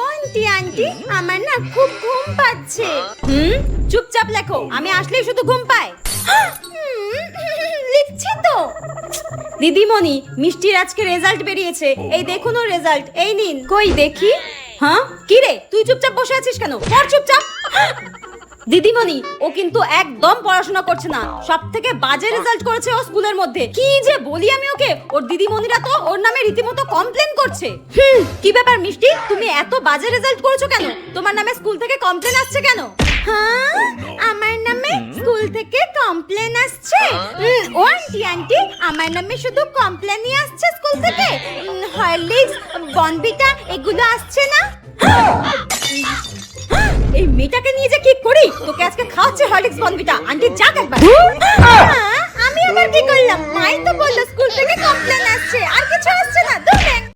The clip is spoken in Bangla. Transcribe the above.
আন্টি আন্টি আমার না খুব ঘুম পাচ্ছে। চুপচাপ লেখো, আমি আসলেই শুধু ঘুম পায়। লিখছি তো। দিদিমণি, মিষ্টির আজকে রেজাল্ট বেরিয়েছে, এই দেখুন ওর রেজাল্ট, এই নিন। কই দেখি। হ্যাঁ কি রে, তুই চুপচাপ বসে আছিস কেন? পড় চুপচাপ। দিদিমণি, ও কিন্তু একদম পড়াশোনা করছে না, সবথেকে বাজে রেজাল্ট করেছে ও স্কুলের মধ্যে। কি যে বলি আমি ওকে, ওর দিদিমণিরা তো ওর নামে রীতিমতো কমপ্লেন করছে। কি ব্যাপার মিষ্টি, তুমি এত বাজে রেজাল্ট করেছো কেন? তোমার নামে স্কুল থেকে কমপ্লেন আসছে কেন? হ্যাঁ, আমার নামে স্কুল থেকে কমপ্লেন আসছে? ও আন্টি আন্টি, আমার নামে শুধু কমপ্লেনই আসছে স্কুল থেকে? হরলিক্স, বনবিটা এগুলো আসছে না? এই মেয়েটাকে নিয়ে যে কি করি, তোকে আজকে খাওয়াচ্ছে হরলিক্স বনবিটা। আন্টি যাক একবার। আমি আবার কি করলাম? মাই তো বললো স্কুল থেকে কমপ্লেন আসছে, আর কিছু আসছে না।